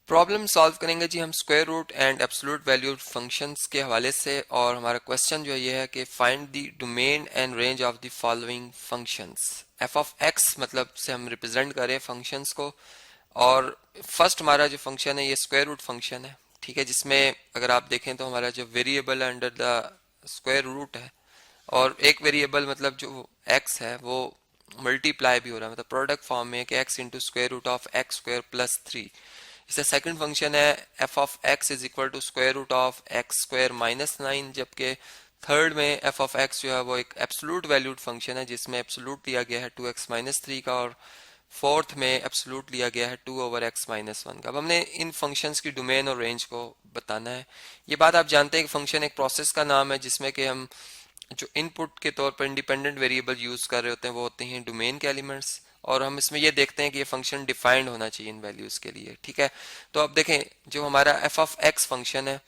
Problem solve करेंगे जी हम square root and absolute value functions के हवाले से। और हमारा क्वेश्चन जो ये है कि find the domain and range of the following functions. F of x मतलब से हम रिप्रेजेंट करें फंक्शंस को। और फर्स्ट हमारा जो फंक्शन है ये स्क्वायर रूट फंक्शन है, ठीक है, जिसमें अगर आप देखें तो हमारा जो variable under the square root है, और एक वेरिएबल मतलब जो एक्स है वो मल्टीप्लाई भी हो रहा है, मतलब प्रोडक्ट फॉर्म में कि x into square root of x square plus 3। इसका सेकंड फंक्शन है f of x is equal to square root of x square minus 9, जबकि थर्ड में एफ ऑफ एक्स जो है वो एक एब्सोल्यूट वैल्यूड फंक्शन है जिसमें एब्सोल्यूट लिया गया है 2x माइनस 3 का, और फोर्थ में एब्सोल्यूट लिया गया है 2 ओवर एक्स माइनस 1 का। अब हमने इन फंक्शंस की डोमेन और रेंज को बताना है। ये बात आप जानते हैं कि फंक्शन एक प्रोसेस का नाम है जिसमें कि हम जो इनपुट के तौर पर इंडिपेंडेंट वेरिएबल यूज कर रहे होते हैं वो होते हैं डोमेन के एलिमेंट्स, और हम इसमें ये देखते हैं कि ये फंक्शन डिफाइंड होना चाहिए इन वैल्यूज के लिए, ठीक है। तो अब देखें जो हमारा एफ ऑफ एक्स फंक्शन है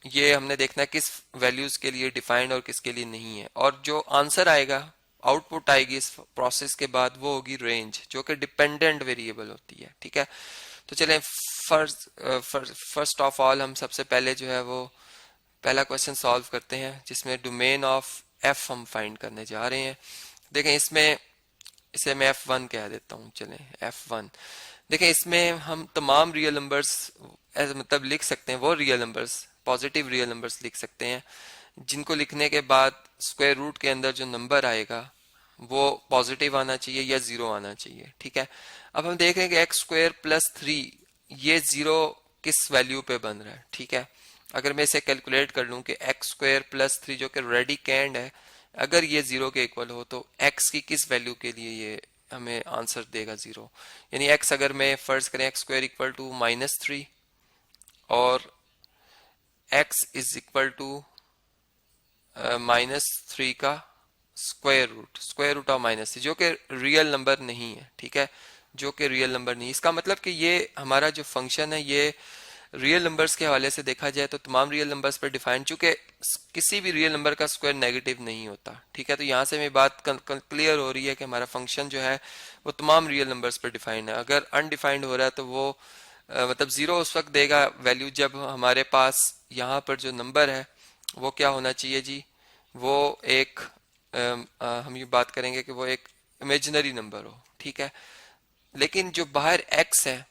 ये हमने देखना है किस वैल्यूज के लिए डिफाइंड और किसके लिए नहीं है, और जो आंसर आएगा, आउटपुट आएगी इस प्रोसेस के बाद, वो होगी रेंज जो कि डिपेंडेंट वेरिएबल होती है, ठीक है। तो चलें फर्स्ट ऑफ ऑल हम सबसे पहले जो है वो पहला क्वेश्चन सॉल्व करते हैं जिसमें डोमेन ऑफ एफ हम फाइंड करने जा रहे हैं। देखें इसमें इसे मैं F1 कह देता हूँ, चलें F1। देखें इसमें हम तमाम रियल नंबर्स मतलब लिख सकते हैं, वो real numbers positive real numbers लिख सकते हैं जिनको लिखने के बाद स्क्वायर रूट के अंदर जो नंबर आएगा वो पॉजिटिव आना चाहिए या जीरो आना चाहिए, ठीक है। अब हम देख रहे हैं कि एक्स स्क्वायर प्लस 3 ये जीरो किस वैल्यू पे बन रहा है, ठीक है। अगर मैं इसे कैलकुलेट कर लूं कि एक्स स्क्वायर प्लस 3 जो कि रेडिकेंड है, अगर ये जीरो के इक्वल हो तो एक्स की किस वैल्यू के लिए ये हमें आंसर देगा जीरो। यानी एक्स अगर मैं फर्ज करें x square equal to minus 3 और x is equal to minus 3 का स्क्वायर रूट ऑफ माइनस 3 जो कि रियल नंबर नहीं है, ठीक है, जो कि रियल नंबर नहीं। इसका मतलब कि ये हमारा जो फंक्शन है ये रियल नंबर्स के हवाले से देखा जाए तो तमाम रियल नंबर्स पर डिफाइन, चूंकि किसी भी रियल नंबर का स्क्वायर नेगेटिव नहीं होता, ठीक है। तो यहाँ से मेरी बात क्लियर हो रही है कि हमारा फंक्शन जो है वो तमाम रियल नंबर्स पर डिफाइंड है। अगर अनडिफाइंड हो रहा है तो वो मतलब जीरो उस वक्त देगा वैल्यू जब हमारे पास यहाँ पर जो नंबर है वो क्या होना चाहिए जी, वो एक हम ये बात करेंगे कि वो एक इमेजिनरी नंबर हो, ठीक है। लेकिन जो बाहर एक्स है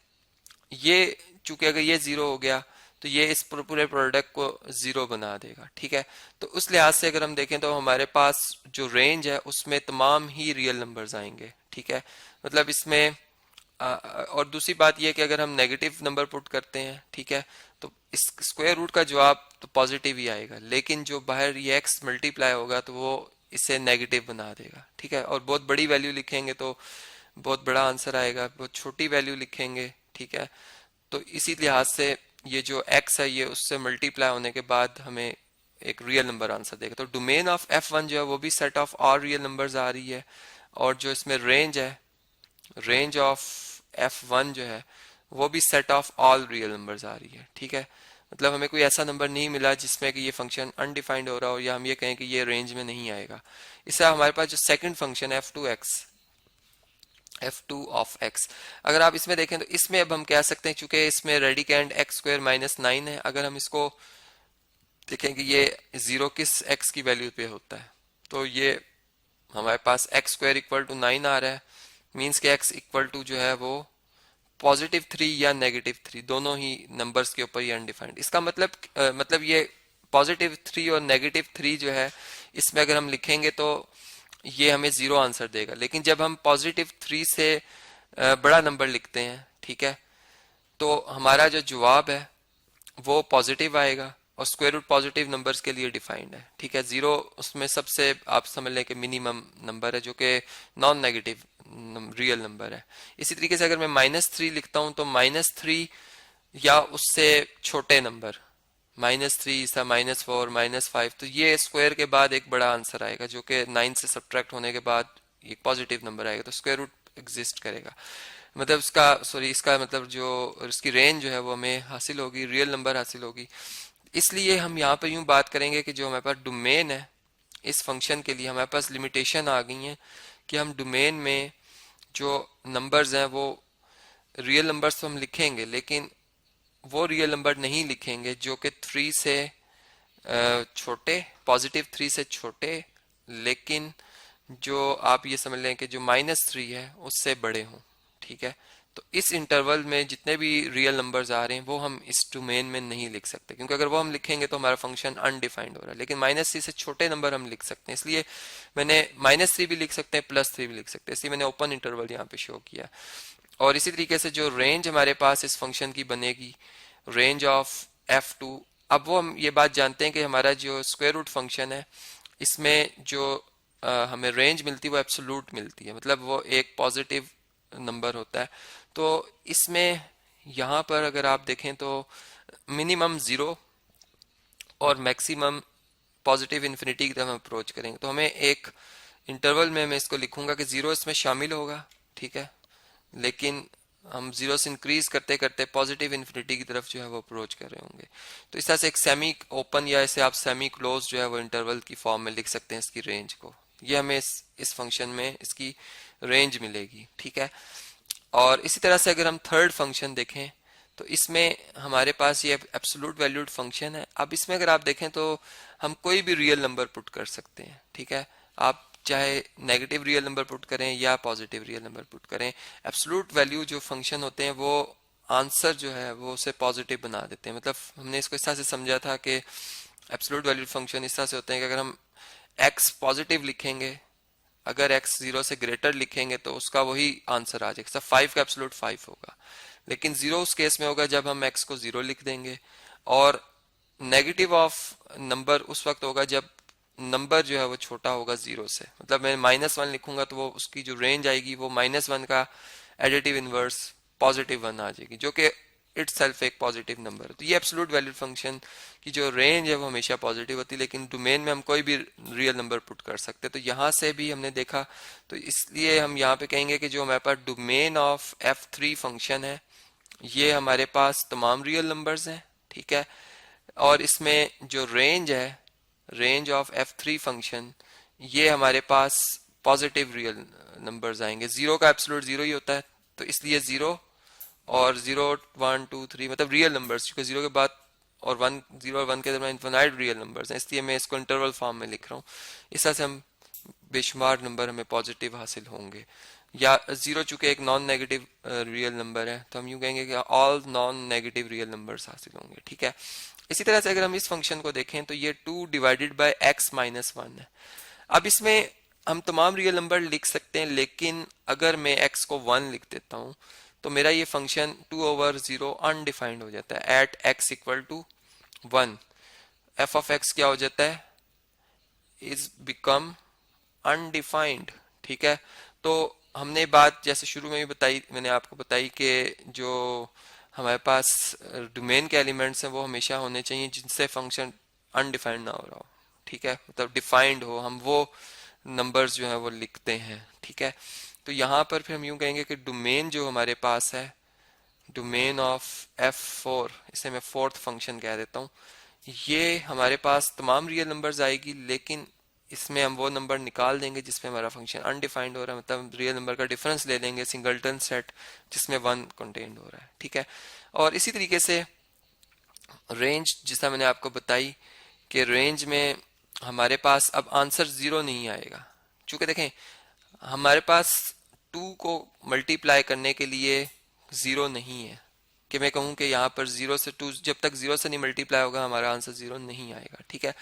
ये चूंकि अगर ये जीरो हो गया तो ये इस पूरे प्रोडक्ट को जीरो बना देगा, ठीक है। तो उस लिहाज से अगर हम देखें तो हमारे पास जो रेंज है उसमें तमाम ही रियल नंबर्स आएंगे, ठीक है। मतलब इसमें और दूसरी बात यह कि अगर हम नेगेटिव नंबर पुट करते हैं, ठीक है, तो इस स्क्वायर रूट का जवाब तो पॉजिटिव ही आएगा, लेकिन जो बाहर ये एक्स मल्टीप्लाई होगा तो वो इसे नेगेटिव बना देगा, ठीक है। और बहुत बड़ी वैल्यू लिखेंगे तो बहुत बड़ा आंसर आएगा, बहुत छोटी वैल्यू लिखेंगे, ठीक है, तो इसी लिहाज से ये जो x है ये उससे मल्टीप्लाई होने के बाद हमें एक रियल नंबर आंसर देगा। तो डोमेन ऑफ f1 जो है वो भी set of all real numbers आ रही है, और जो इसमें रेंज है, रेंज ऑफ f1 जो है वो भी set of all real numbers आ रही है, ठीक है। मतलब हमें कोई ऐसा नंबर नहीं मिला जिसमें कि ये फंक्शन अनडिफाइंड हो रहा हो या हम ये कहें कि ये रेंज में नहीं आएगा। इससे हमारे पास जो सेकंड फंक्शन है f2x, f2 ऑफ x, अगर आप इसमें देखें तो इसमें अब हम कह सकते हैं चूंकि इसमें रेडिकेंड एक्स स्क्वायर माइनस 9 है, अगर हम इसको देखें कि ये जीरो किस x की वैल्यू पे होता है तो ये हमारे पास एक्स स्क्वायर इक्वल टू 9 आ रहा है, मीन्स के x इक्वल टू जो है वो पॉजिटिव 3 या नेगेटिव 3 दोनों ही नंबर्स के ऊपर ये अनडिफाइंड। इसका मतलब ये पॉजिटिव 3 और नेगेटिव 3 जो है इसमें अगर हम लिखेंगे तो ये हमें जीरो आंसर देगा, लेकिन जब हम पॉजिटिव 3 से बड़ा नंबर लिखते हैं, ठीक है, तो हमारा जो जवाब है वो पॉजिटिव आएगा, और स्क्वायर रूट पॉजिटिव नंबर्स के लिए डिफाइंड है, ठीक है। जीरो उसमें सबसे आप समझ लें कि मिनिमम नंबर है जो कि नॉन नेगेटिव रियल नंबर है। इसी तरीके से अगर मैं -3 लिखता हूं तो -3 या उससे छोटे नंबर -3 सा -4 -5, तो ये स्क्वायर के बाद एक बड़ा आंसर आएगा जो कि 9 से सब्ट्रैक्ट होने के बाद एक पॉजिटिव नंबर आएगा, तो स्क्वायर रूट एग्जिस्ट करेगा। मतलब इसका मतलब जो इसकी रेंज जो है वो हमें हासिल होगी, रियल नंबर हासिल होगी। इसलिए हम यहाँ पर यूं बात करेंगे कि जो हमारे पास डोमेन है इस फंक्शन के लिए हमारे पास लिमिटेशन आ गई है कि हम डोमेन में जो नंबर्स हैं वो रियल नंबर्स तो हम लिखेंगे, लेकिन वो रियल नंबर नहीं लिखेंगे जो कि 3 से छोटे, पॉजिटिव 3 से छोटे, लेकिन जो आप ये समझ लें कि जो -3 है उससे बड़े हों। ठीक है, तो इस इंटरवल में जितने भी रियल नंबर्स आ रहे हैं वो हम इस डोमेन में नहीं लिख सकते, क्योंकि अगर वो हम लिखेंगे तो हमारा फंक्शन अनडिफाइंड हो रहा है। लेकिन -3 से छोटे नंबर हम लिख सकते हैं, इसलिए मैंने -3 भी लिख सकते हैं, +3 भी लिख सकते हैं, इसलिए मैंने ओपन इंटरवल यहाँ पे शो किया। और इसी तरीके से जो रेंज हमारे पास इस फंक्शन की बनेगी, रेंज ऑफ f2, अब वो हम ये बात जानते हैं कि हमारा जो स्क्वायर रूट फंक्शन है इसमें जो हमें रेंज मिलती है वो एब्सोल्यूट मिलती है, मतलब वो एक पॉजिटिव नंबर होता है। तो इसमें यहाँ पर अगर आप देखें तो मिनिमम 0 और मैक्सिमम पॉजिटिव इन्फिनिटी की तरफ हम अप्रोच करेंगे, तो हमें एक इंटरवल में मैं इसको लिखूंगा कि 0 इसमें शामिल होगा। ठीक है, लेकिन हम 0 से इंक्रीज करते करते पॉजिटिव इन्फिनिटी की तरफ जो है वो अप्रोच कर रहे होंगे। तो इस तरह से एक सेमी ओपन या इसे आप सेमी क्लोज जो है वो इंटरवल की फॉर्म में लिख सकते हैं इसकी रेंज को। ये हमें इस फंक्शन में इसकी रेंज मिलेगी। ठीक है, और इसी तरह से अगर हम थर्ड फंक्शन देखें तो इसमें हमारे पास ये एब्सोल्यूट वैल्यूड फंक्शन है। अब इसमें अगर आप देखें तो हम कोई भी रियल नंबर पुट कर सकते हैं। ठीक है, आप चाहे नेगेटिव रियल नंबर पुट करें या पॉजिटिव रियल नंबर पुट करें, एब्सोल्यूट वैल्यू जो फंक्शन होते हैं वो आंसर जो है वो उसे पॉजिटिव बना देते हैं। मतलब हमने इसको इस तरह से समझा था कि एब्सोल्यूट वैल्यूड फंक्शन इस तरह से होते हैं कि अगर हम x पॉजिटिव लिखेंगे, अगर x 0 से ग्रेटर लिखेंगे तो उसका वही आंसर आ जाएगा, 5 का एब्सोल्यूट 5 होगा। लेकिन 0 उस केस में होगा जब हम x को 0 लिख देंगे, और नेगेटिव ऑफ नंबर उस वक्त होगा जब नंबर जो है वो छोटा होगा 0 से। मतलब मैं -1 लिखूंगा तो वो उसकी जो रेंज आएगी वो -1 का एडिटिव इनवर्स +1 आ जाएगी, जो कि इटसेल्फ एक पॉजिटिव नंबर है। तो ये एब्सोल्यूट वैल्यूड फंक्शन की जो रेंज है वो हमेशा पॉजिटिव होती है, लेकिन डोमेन में हम कोई भी रियल नंबर पुट कर सकते हैं। तो यहाँ से भी हमने देखा, तो इसलिए हम यहाँ पे कहेंगे कि जो हमारे पास डोमेन ऑफ f3 फंक्शन है ये हमारे पास तमाम रियल नंबर्स हैं। ठीक है, और इसमें जो रेंज है, रेंज ऑफ f3 फंक्शन, ये हमारे पास पॉजिटिव रियल नंबर्स आएंगे। 0 का एब्सोल्यूट 0 ही होता है, तो इसलिए 0 और 0 1 2 3 मतलब रियल नंबर्स, क्योंकि 0 के बाद और 1, 0 और 1 के दरमियान इन्फिनाइट रियल नंबर्स हैं, इसलिए मैं इसको इंटरवल फॉर्म में लिख रहा हूँ। इस तरह से हम बेशुमार नंबर हमें पॉजिटिव हासिल होंगे। या 0 चूंकि एक नॉन नेगेटिव रियल नंबर है तो हम यूं कहेंगे कि all non negative real numbers हासिल होंगे। ठीक है, इसी तरह से अगर हम इस फंक्शन को देखें तो ये 2 डिवाइडेड बाय x माइनस 1 है। अब इसमें हम तमाम रियल नंबर लिख सकते हैं, लेकिन अगर मैं x को 1 लिख देता हूं तो मेरा ये फंक्शन 2/0 अनडिफाइंड हो जाता है। At x equal to 1 f of x क्या हो जाता है, इज बिकम अनडिफाइंड। ठीक है, तो हमने बात जैसे शुरू में भी बताई, मैंने आपको बताई कि जो हमारे पास डोमेन के एलिमेंट्स हैं वो हमेशा होने चाहिए जिनसे फंक्शन अनडिफाइंड ना हो रहा हो। ठीक है, मतलब डिफाइंड हो, हम वो नंबर्स जो है वो लिखते हैं। ठीक है, तो यहाँ पर फिर हम यूं कहेंगे कि डोमेन जो हमारे पास है, डोमेन ऑफ f4, इसे मैं फोर्थ फंक्शन कह देता हूँ, ये हमारे पास तमाम रियल नंबर्स आएगी, लेकिन इसमें हम वो नंबर निकाल देंगे जिसमें हमारा फंक्शन अनडिफाइंड हो रहा है, मतलब रियल नंबर का डिफरेंस ले लेंगे सिंगलटन सेट जिसमें 1 कंटेन्ड हो रहा है। ठीक है, और इसी तरीके से रेंज जिसका मैंने आपको बताई कि रेंज में हमारे पास अब आंसर 0 नहीं आएगा, चूंकि देखें हमारे पास 2 को मल्टीप्लाई करने के लिए 0 नहीं है कि मैं कहूं कि यहाँ पर 0 से 2, जब तक 0 से नहीं मल्टीप्लाई होगा हमारा आंसर 0 नहीं आएगा। ठीक है,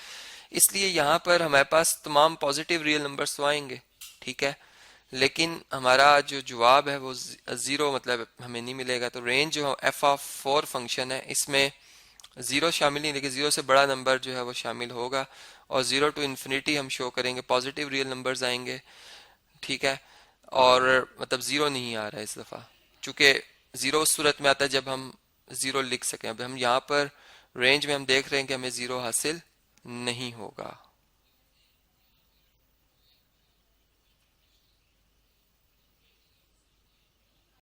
इसलिए यहाँ पर हमारे पास तमाम पॉजिटिव रियल नंबर्स तो आएंगे। ठीक है, लेकिन हमारा जो जवाब है वो 0 मतलब हमें नहीं मिलेगा। तो रेंज जो f(4) फंक्शन है इसमें 0 शामिल नहीं, लेकिन 0 से बड़ा नंबर जो है वो शामिल होगा, और 0 टू इन्फिनिटी हम शो करेंगे, पॉजिटिव रियल नंबर्स आएंगे। ठीक है, और मतलब 0 नहीं आ रहा है इस दफ़ा, चूंकि 0 उस सूरत में आता है जब हम 0 लिख सकें। अब हम यहाँ पर रेंज में हम देख रहे हैं कि हमें 0 हासिल नहीं होगा।